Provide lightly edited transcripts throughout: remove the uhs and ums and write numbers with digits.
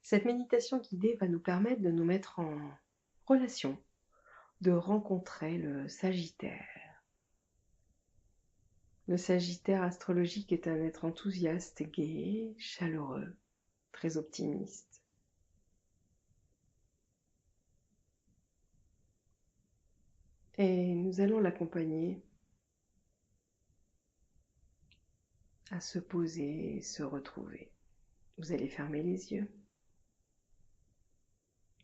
Cette méditation guidée va nous permettre de nous mettre en relation, de rencontrer le Sagittaire. Le Sagittaire astrologique est un être enthousiaste, gai, chaleureux, très optimiste. Et nous allons l'accompagner à se poser et se retrouver. Vous allez fermer les yeux.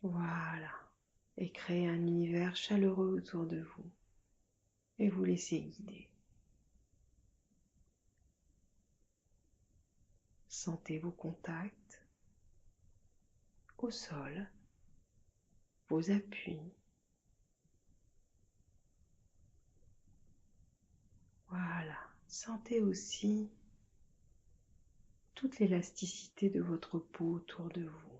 Voilà. Et créer un univers chaleureux autour de vous. Et vous laisser guider. Sentez vos contacts au sol, vos appuis. Voilà. Sentez aussi toute l'élasticité de votre peau autour de vous.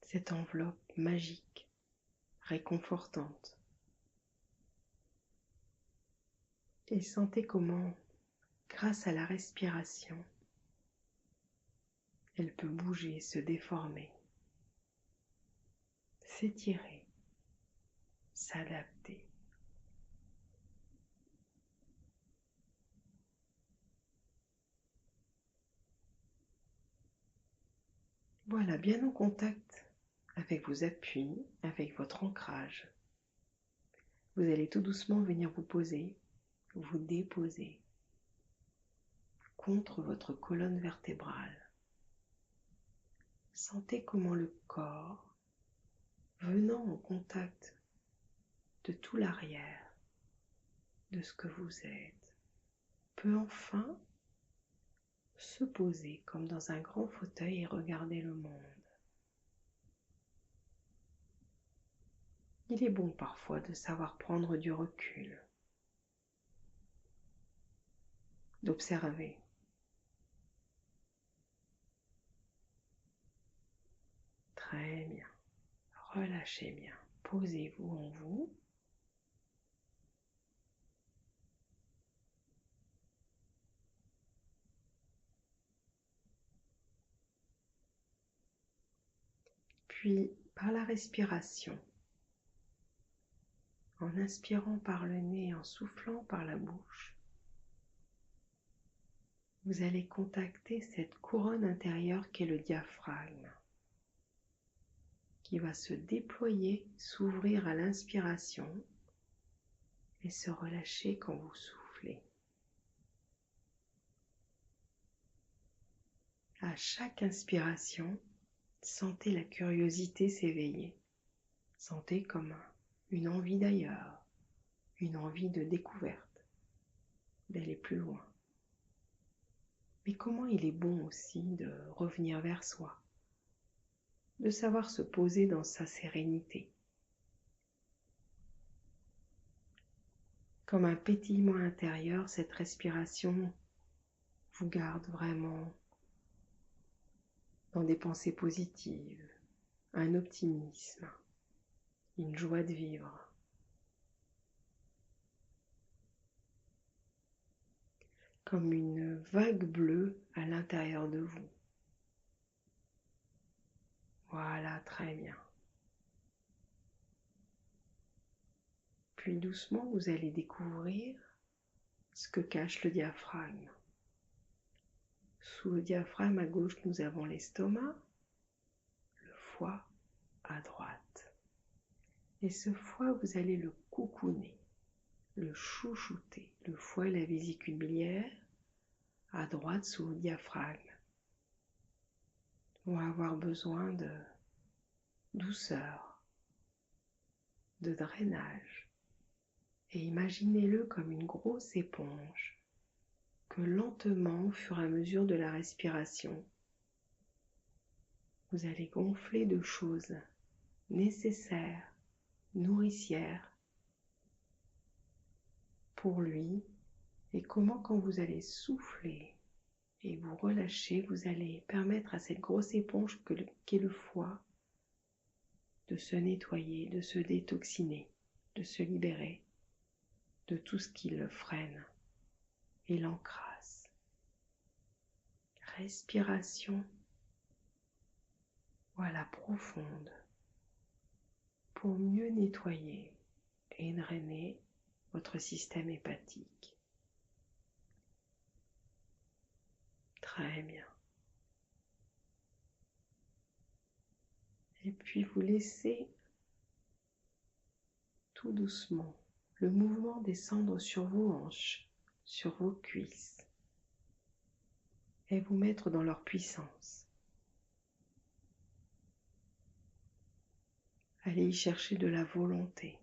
Cette enveloppe magique, réconfortante. Et sentez comment, grâce à la respiration, elle peut bouger, se déformer, s'étirer, s'adapter. Voilà, bien en contact avec vos appuis, avec votre ancrage. Vous allez tout doucement venir vous poser, vous déposer contre votre colonne vertébrale. Sentez comment le corps, venant en contact de tout l'arrière, de ce que vous êtes, peut enfin se poser comme dans un grand fauteuil et regarder le monde. Il est bon parfois de savoir prendre du recul, d'observer. Très bien. Relâchez bien. Posez-vous en vous. Puis, par la respiration, en inspirant par le nez, en soufflant par la bouche, vous allez contacter cette couronne intérieure qu'est le diaphragme, qui va se déployer, s'ouvrir à l'inspiration et se relâcher quand vous soufflez. À chaque inspiration, sentez la curiosité s'éveiller. Sentez comme une envie d'ailleurs, une envie de découverte, d'aller plus loin. Mais comment il est bon aussi de revenir vers soi, de savoir se poser dans sa sérénité. Comme un pétillement intérieur, cette respiration vous garde vraiment dans des pensées positives, un optimisme, une joie de vivre. Comme une vague bleue à l'intérieur de vous. Voilà, très bien. Puis doucement, vous allez découvrir ce que cache le diaphragme. Sous le diaphragme à gauche, nous avons l'estomac, le foie à droite. Et ce foie, vous allez le coucouner, le chouchouter. Le foie et la vésicule biliaire, à droite sous le diaphragme, vont avoir besoin de douceur, de drainage. Et imaginez-le comme une grosse éponge que lentement, au fur et à mesure de la respiration, vous allez gonfler de choses nécessaires, nourricières pour lui, et comment quand vous allez souffler et vous relâcher, vous allez permettre à cette grosse éponge qu'est le foie de se nettoyer, de se détoxiner, de se libérer de tout ce qui le freine et l'encrasse. Respiration voilà, profonde, pour mieux nettoyer et drainer votre système hépatique. Très bien. Et puis vous laissez tout doucement le mouvement descendre sur vos hanches, sur vos cuisses et vous mettre dans leur puissance. Allez y chercher de la volonté.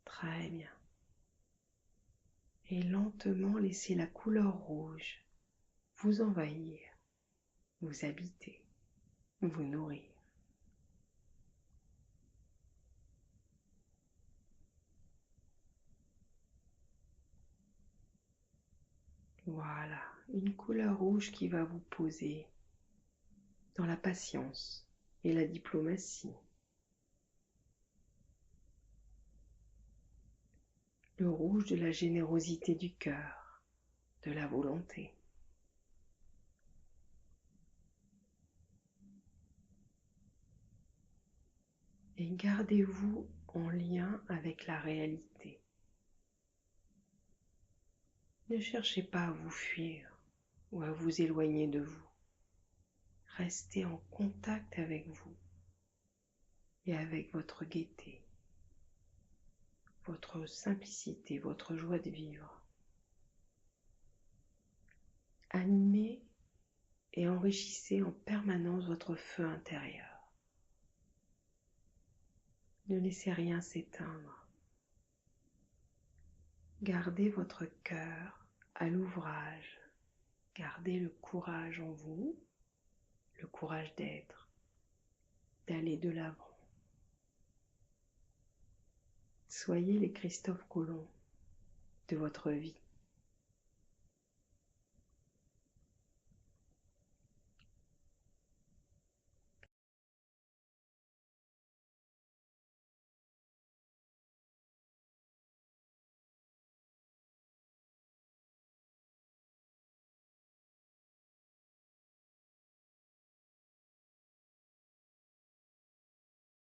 Très bien. Et lentement laissez la couleur rouge vous envahir, vous habiter, vous nourrir. Voilà, une couleur rouge qui va vous poser dans la patience et la diplomatie. Le rouge de la générosité du cœur, de la volonté. Et gardez-vous en lien avec la réalité. Ne cherchez pas à vous fuir ou à vous éloigner de vous. Restez en contact avec vous et avec votre gaieté, votre simplicité, votre joie de vivre. Animez et enrichissez en permanence votre feu intérieur. Ne laissez rien s'éteindre. Gardez votre cœur à l'ouvrage. Gardez le courage en vous, le courage d'être, d'aller de l'avant. Soyez les Christophe Colomb de votre vie.